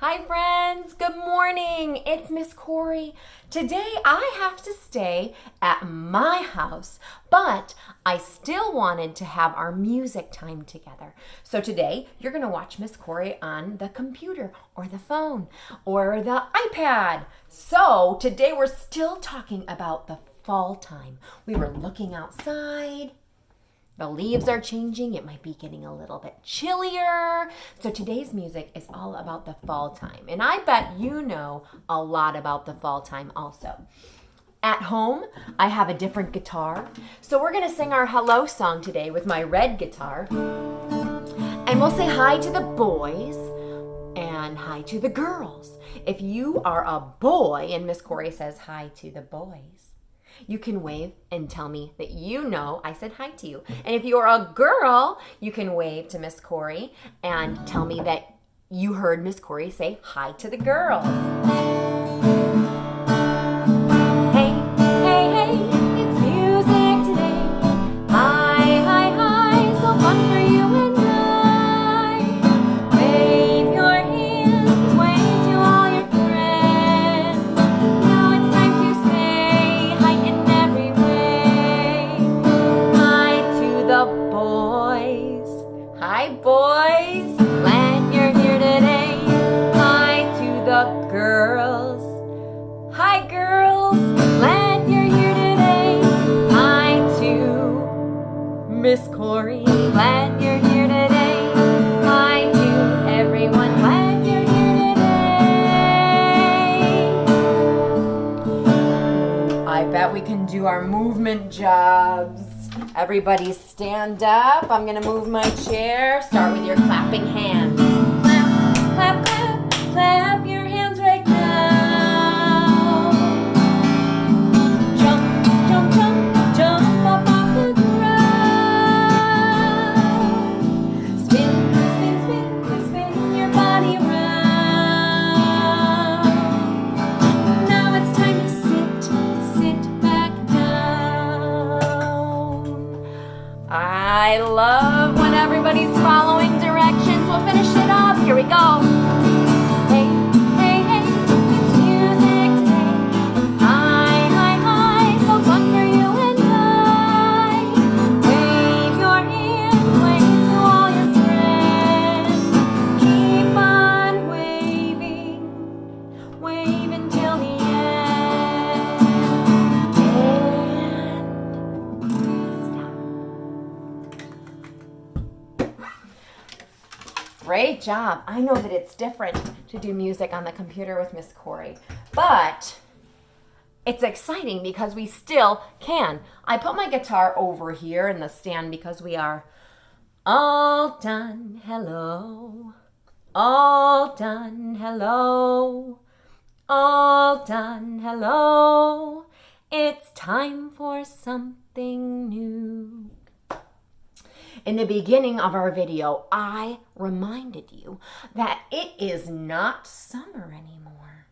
Hi friends, good morning. It's Miss Corey. Today I have to stay at my house, but I still wanted to have our music time together. So today you're going to watch Miss Corey on the computer or the phone or the iPad. So today we're still talking about the fall time. We were looking outside. The leaves are changing. It might be getting a little bit chillier. So today's music is all about the fall time. And I bet you know a lot about the fall time also. At home, I have a different guitar. So we're going to sing our hello song today with my red guitar. And we'll say hi to the boys and hi to the girls. If you are a boy and Miss Corey says hi to the boys, you can wave and tell me that you know I said hi to you. And if you're a girl, you can wave to Miss Corey and tell me that you heard Miss Corey say hi to the girls. Hey, hey, hey, it's music today. Hi, hi, hi, so fun for you and I. Wave your hands, wave to all your friends. Now it's time to say hi in every way. Hi to the boys. Hi, boys. Glad you're here today. Hi to the girls. Hi, girls. Glad you're here today. Hi to Miss Corey. Glad you're here today. Hi to everyone. Glad you're here today. I bet we can do our movement jobs. Everybody stand up. I'm going to move my chair. Start with your clapping hands. Clap, clap, clap, clap your hands right now. Jump, jump, jump, jump up off the ground. Spin, spin, spin, spin your body around. Now it's time to sit back down. I love when everybody's following directions. We'll finish it up. Here we go. Hey, hey, hey, it's music today. Hi, hi, hi, so fun for you and I. Wave your hands, wave to all your friends. Keep on waving, wave until the end. And stop. Great job. I know that it's different to do music on the computer with Miss Corey, but it's exciting because we still can. I put my guitar over here in the stand because we are all done. Hello. All done. Hello. All done. Hello. It's time for something new. In the beginning of our video, I reminded you that it is not summer anymore.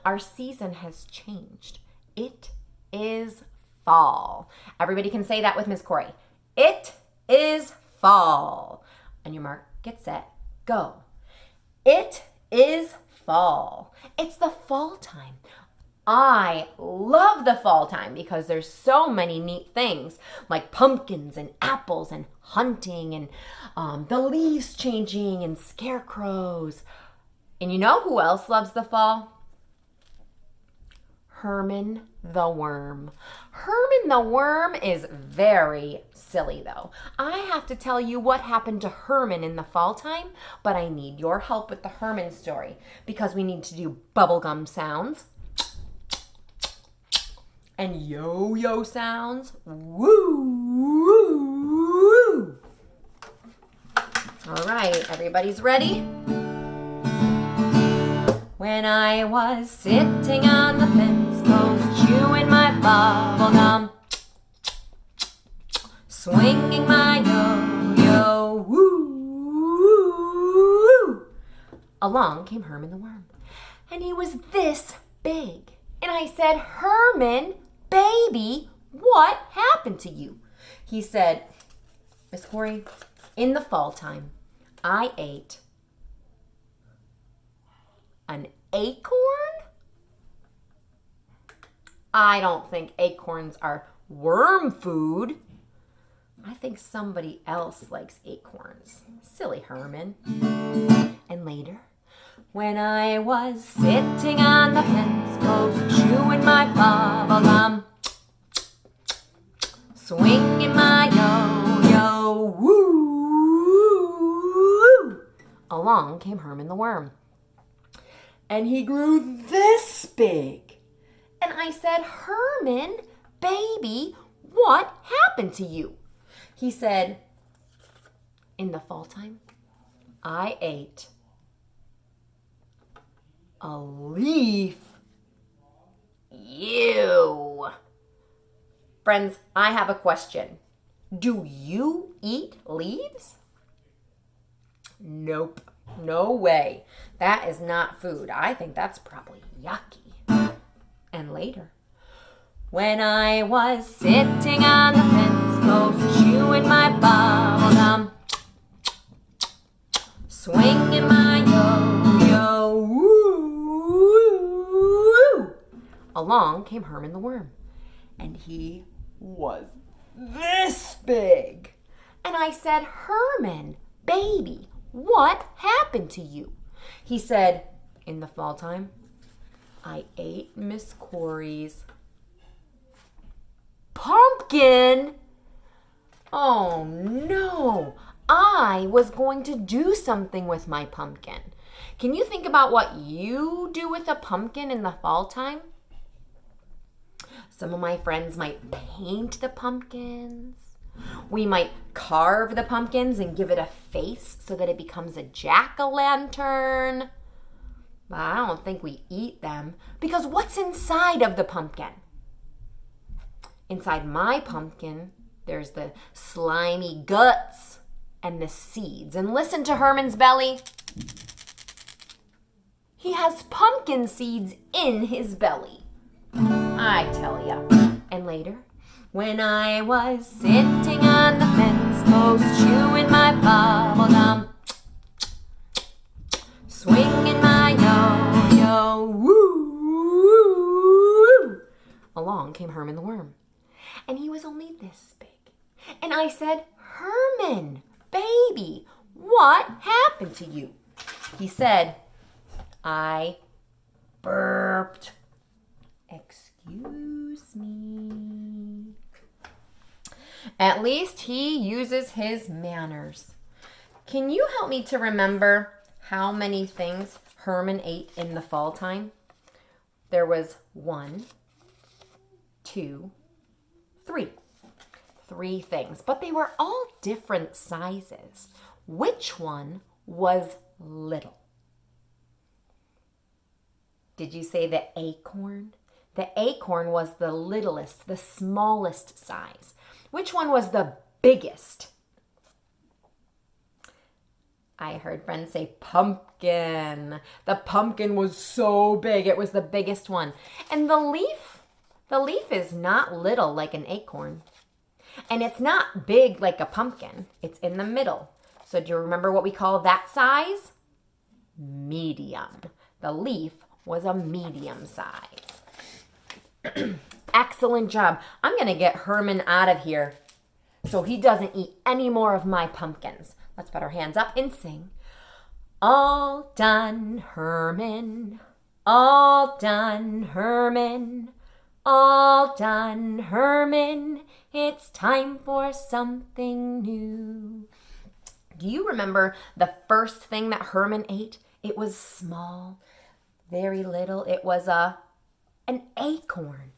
Our season has changed. It is fall. Everybody can say that with Miss Corey. It is fall. On your mark, get set, go. It is fall. It's the fall time. I love the fall time because there's so many neat things like pumpkins and apples and hunting and the leaves changing and scarecrows. And you know who else loves the fall? Herman the Worm. Herman the Worm is very silly though. I have to tell you what happened to Herman in the fall time, but I need your help with the Herman story because we need to do bubblegum sounds and yo-yo sounds. Woo, woo, woo. All right, everybody's ready? When I was sitting on the fence post, chewing my bubble gum, swinging my yo-yo, woo, along came Herman the Worm. And he was this big. And I said, Herman, baby, what happened to you? He said, Miss Corey, in the fall time, I ate An acorn? I don't think acorns are worm food. I think somebody else likes acorns. Silly Herman. And later, when I was sitting on the fence post, chewing my bubble gum, swinging my yo-yo, woo, along came Herman the worm. And he grew this big. And I said, Herman, baby, what happened to you? He said, in the fall time, I ate a leaf. Ew. Friends, I have a question. Do you eat leaves? Nope. No way. That is not food. I think that's probably yucky. And later, when I was sitting on the fence post, chewing my bubble gum, swinging my yo-yo, woo, along came Herman the worm. And he was this big. And I said, Herman, baby, what happened to you? He said, in the fall time, I ate Miss Corey's pumpkin. Oh no, I was going to do something with my pumpkin. Can you think about what you do with a pumpkin in the fall time? Some of my friends might paint the pumpkins. We might carve the pumpkins and give it a face so that it becomes a jack-o'-lantern. But I don't think we eat them, because what's inside of the pumpkin? Inside my pumpkin, there's the slimy guts and the seeds. And listen to Herman's belly. He has pumpkin seeds in his belly. I tell ya. And later, when I was sitting on the fence post, chewing my bubble gum, swinging my yo-yo, woo, along came Herman the worm. And he was only this big. And I said, Herman, baby, what happened to you? He said, I burped. Excuse me. At least he uses his manners. Can you help me to remember how many things Herman ate in the fall time? There was 1, 2, 3. 3 things, but they were all different sizes. Which one was little? Did you say the acorn? The acorn was the littlest, the smallest size. Which one was the biggest? I heard friends say pumpkin. The pumpkin was so big. It was the biggest one. And the leaf is not little like an acorn. And it's not big like a pumpkin. It's in the middle. So do you remember what we call that size? Medium. The leaf was a medium size. Excellent job. I'm going to get Herman out of here so he doesn't eat any more of my pumpkins. Let's put our hands up and sing. All done, Herman. All done, Herman. All done, Herman. It's time for something new. Do you remember the first thing that Herman ate? It was small, very little. It was an acorn.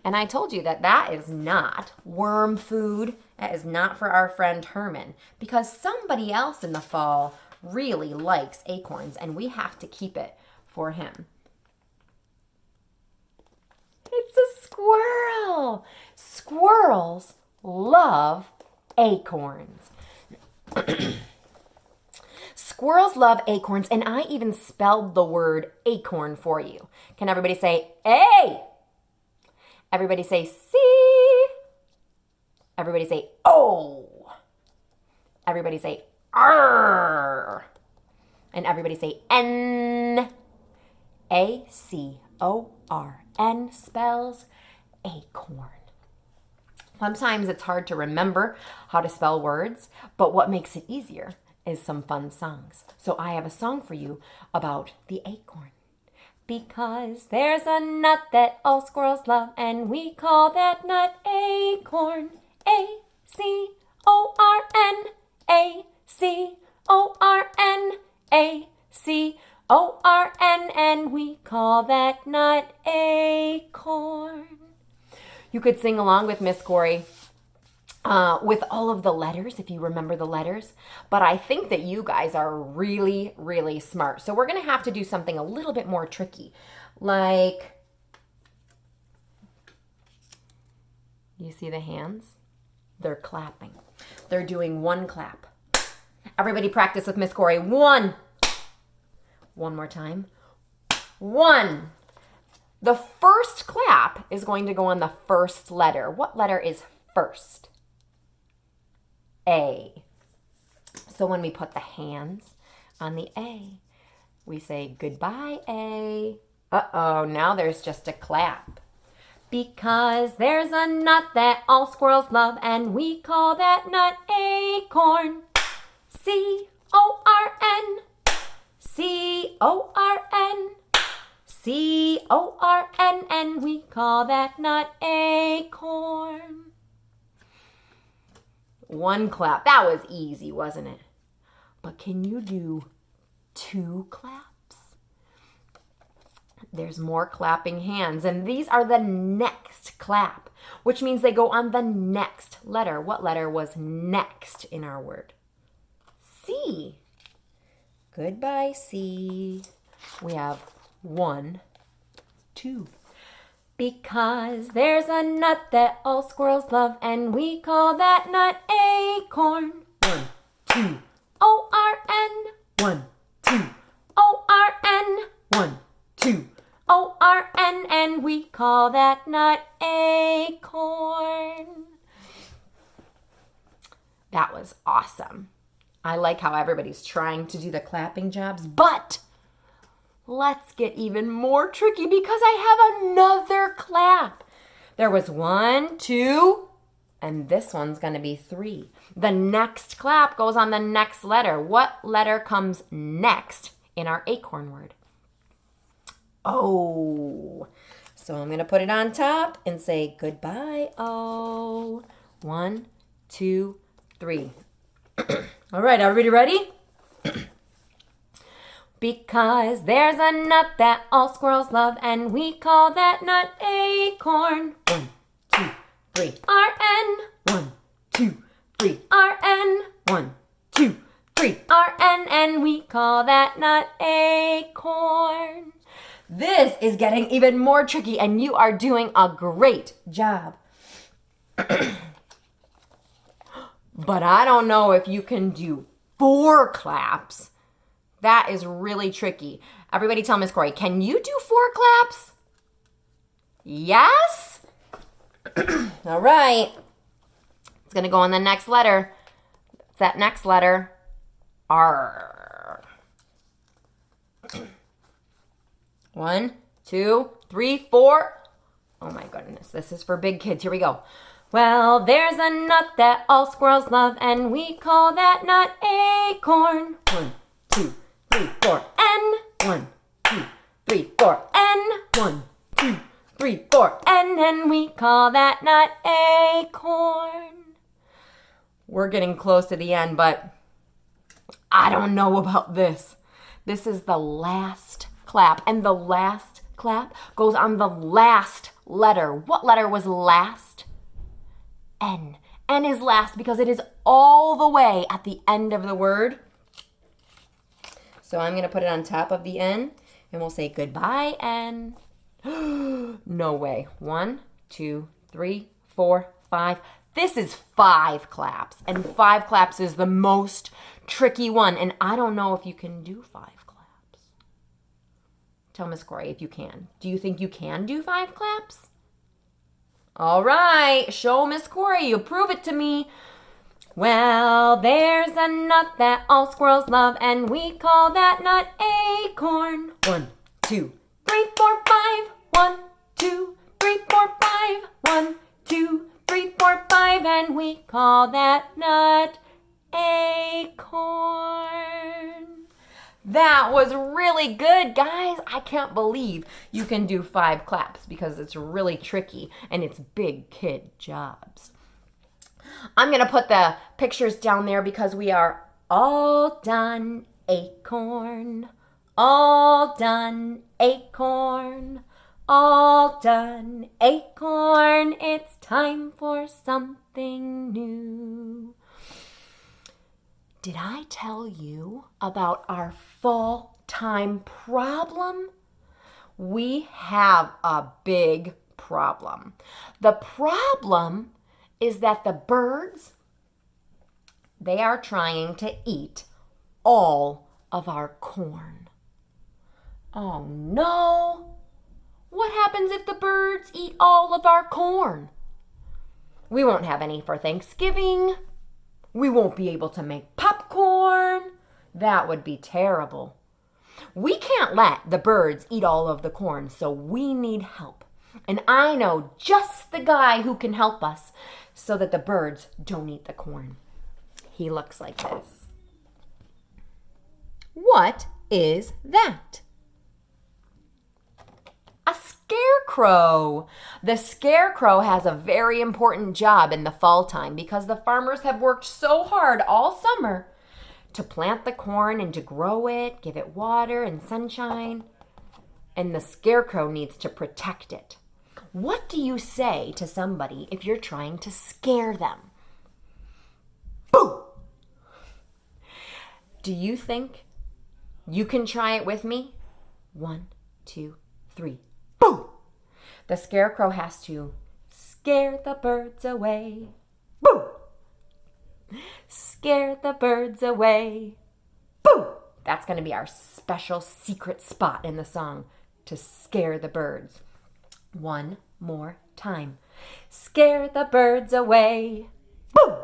And I told you that that is not worm food. That is not for our friend Herman, because somebody else in the fall really likes acorns, and we have to keep it for him. It's a squirrel. Squirrels love acorns. Squirrels love acorns, and I even spelled the word acorn for you. Can everybody say A? Everybody say C. Everybody say O. Everybody say R. And everybody say N. A-C-O-R-N spells acorn. Sometimes it's hard to remember how to spell words, but what makes it easier is some fun songs. So I have a song for you about the acorn. Because there's a nut that all squirrels love, and we call that nut acorn. A-C-O-R-N, A-C-O-R-N, A-C-O-R-N, and we call that nut acorn. You could sing along with Miss Corey with all of the letters, if you remember the letters. But I think that you guys are really, really smart. So we're going to have to do something a little bit more tricky. Like, you see the hands? They're clapping. They're doing one clap. Everybody practice with Miss Corey. One. One more time. One. The first clap is going to go on the first letter. What letter is first? A. So when we put the hands on the A, we say goodbye, A. Uh-oh, now there's just a clap. Because there's a nut that all squirrels love, and we call that nut acorn. C-O-R-N, C-O-R-N, C-O-R-N, and we call that nut acorn. One clap. That was easy, wasn't it? But can you do two claps? There's more clapping hands, and these are the next clap, which means they go on the next letter. What letter was next in our word? C. Goodbye, C. We have 1, 2. Because there's a nut that all squirrels love, and we call that nut acorn. 1, 2. O-R-N. 1, 2. O-R-N. 1, 2. O-R-N, and we call that nut acorn. That was awesome. I like how everybody's trying to do the clapping jobs, but let's get even more tricky because I have another clap. There was 1, 2, and this one's going to be 3. The next clap goes on the next letter. What letter comes next in our acorn word? O. So I'm going to put it on top and say goodbye, O. 1, 2, 3. All right, everybody ready? Because there's a nut that all squirrels love, and we call that nut acorn. 1, 2, 3. R-N. 1, 2, 3. R-N. 1, 2, 3. R-N, and we call that nut acorn. This is getting even more tricky, and you are doing a great job. But I don't know if you can do 4 claps. That is really tricky. Everybody tell Miss Corey, can you do 4 claps? Yes? All right. It's going to go on the next letter. It's that next letter. R. 1, 2, 3, 4. Oh my goodness, this is for big kids. Here we go. Well, there's a nut that all squirrels love, and we call that nut acorn. 1, 2, 3, 4. N. 1, 2, 3, 4. N. 1, 2, 3, 4. N, and we call that nut acorn. We're getting close to the end, but I don't know about this. This is the last clap, and the last clap goes on the last letter. What letter was last? N. N is last because it is all the way at the end of the word. So I'm going to put it on top of the N, and we'll say goodbye, N. No way. 1, 2, 3, 4, 5. This is 5 claps, and 5 claps is the most tricky one, and I don't know if you can do 5 claps. Tell Miss Corey if you can. Do you think you can do 5 claps? All right, show Miss Corey. You prove it to me. Well, there's a nut that all squirrels love, and we call that nut acorn. 1, 2, 1, 2, 3, 4, 5. 1, 2, 3, 4, 5. And we call that nut acorn. That was really good, guys. I can't believe you can do 5 claps because it's really tricky and it's big kid jobs. I'm going to put the pictures down there because we are all done acorn. All done acorn. All done acorn. It's time for something new. Did I tell you about our fall time problem? We have a big problem. The problem is that the birds, they are trying to eat all of our corn. Oh no! What happens if the birds eat all of our corn? We won't have any for Thanksgiving. We won't be able to make popcorn. That would be terrible. We can't let the birds eat all of the corn, so we need help. And I know just the guy who can help us so that the birds don't eat the corn. He looks like this. What is that? A scarecrow. The scarecrow has a very important job in the fall time because the farmers have worked so hard all summer to plant the corn and to grow it, give it water and sunshine. And the scarecrow needs to protect it. What do you say to somebody if you're trying to scare them? Boo! Do you think you can try it with me? 1, 2, 3. Boo! The scarecrow has to scare the birds away. Boo! Scare the birds away. Boo! That's going to be our special secret spot in the song, to scare the birds. 1 more time. Scare the birds away. Boo!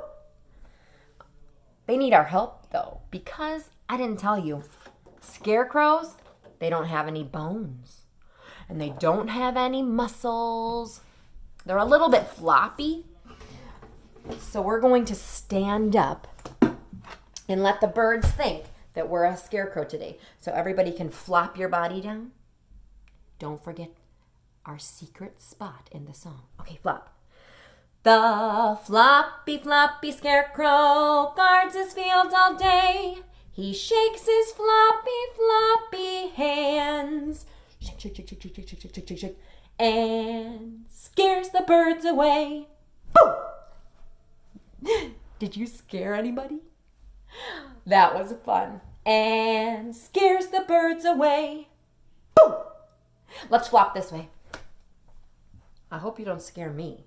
They need our help, though, because I didn't tell you, scarecrows, they don't have any bones. And they don't have any muscles. They're a little bit floppy. So we're going to stand up and let the birds think that we're a scarecrow today. So everybody can flop your body down. Don't forget our secret spot in the song. Okay, flop. The floppy, floppy scarecrow guards his fields all day. He shakes his floppy, floppy hands. Shake, shake, shake, shake, shake, shake, shake, shake, shake, shake, and scares the birds away. Boo! Did you scare anybody? That was fun. And scares the birds away. Boo! Let's flop this way. I hope you don't scare me.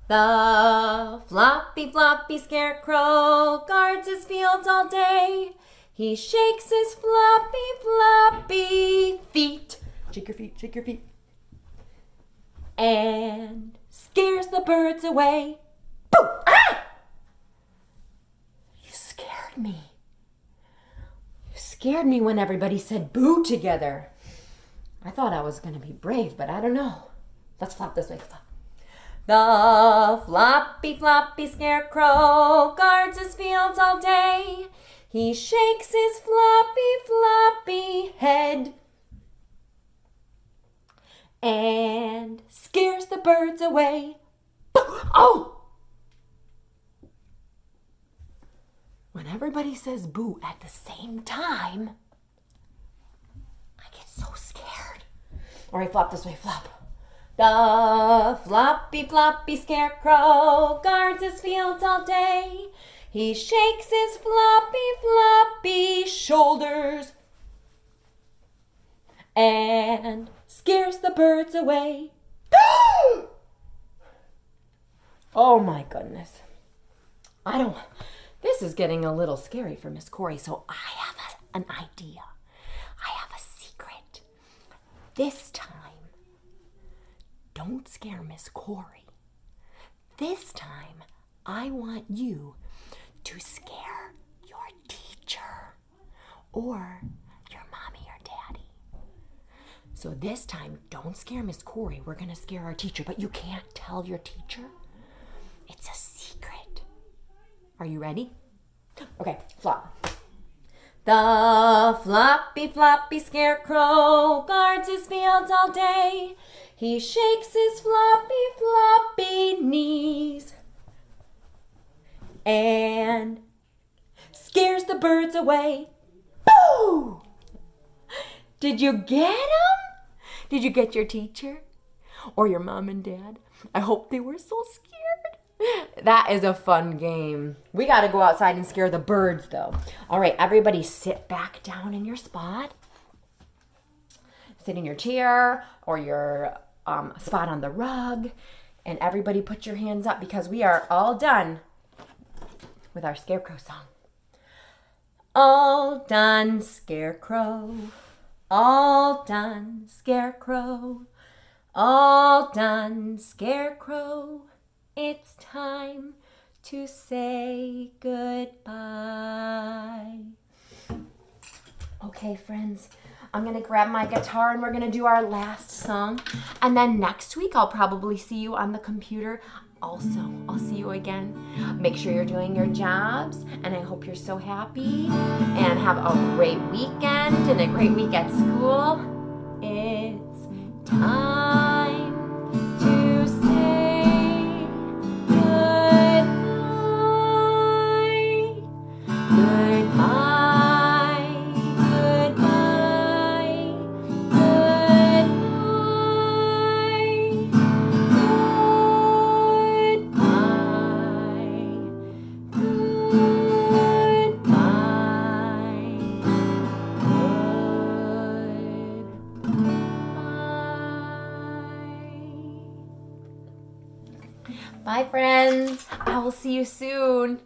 The floppy, floppy scarecrow guards his fields all day. He shakes his floppy, floppy feet. Shake your feet, shake your feet. And scares the birds away. Boo! Ah! You scared me. You scared me when everybody said boo together. I thought I was going to be brave, but I don't know. Let's flop this way. Flop. The floppy, floppy scarecrow guards his fields all day. He shakes his floppy, floppy head and scares the birds away. Oh! When everybody says boo at the same time, I get so scared. All right, flop this way, flop. The floppy, floppy scarecrow guards his fields all day. He shakes his floppy, floppy shoulders and scares the birds away. Oh my goodness. This is getting a little scary for Miss Corey, so I have an idea. I have a secret. This time, don't scare Miss Corey. This time, I want you to scare your teacher or your mommy or daddy. So this time, don't scare Miss Corey. We're going to scare our teacher, but you can't tell your teacher. It's a secret. Are you ready? Okay, flop. The floppy, floppy scarecrow guards his fields all day. He shakes his floppy, floppy knees and scares the birds away. Boo! Did you get him? Did you get your teacher? Or your mom and dad? I hope they were so scared. That is a fun game. We got to go outside and scare the birds, though. All right, everybody sit back down in your spot. Sit in your chair or your spot on the rug. And everybody put your hands up because we are all done with our Scarecrow song. All done, Scarecrow. All done, Scarecrow. All done, Scarecrow. It's time to say goodbye. Okay, friends, I'm going to grab my guitar and we're going to do our last song. And then next week, I'll probably see you on the computer. Also, I'll see you again. Make sure you're doing your jobs, and I hope you're so happy and have a great weekend and a great week at school. It's time to say goodbye. Goodbye. Goodbye. Goodbye. Bye, friends. I will see you soon.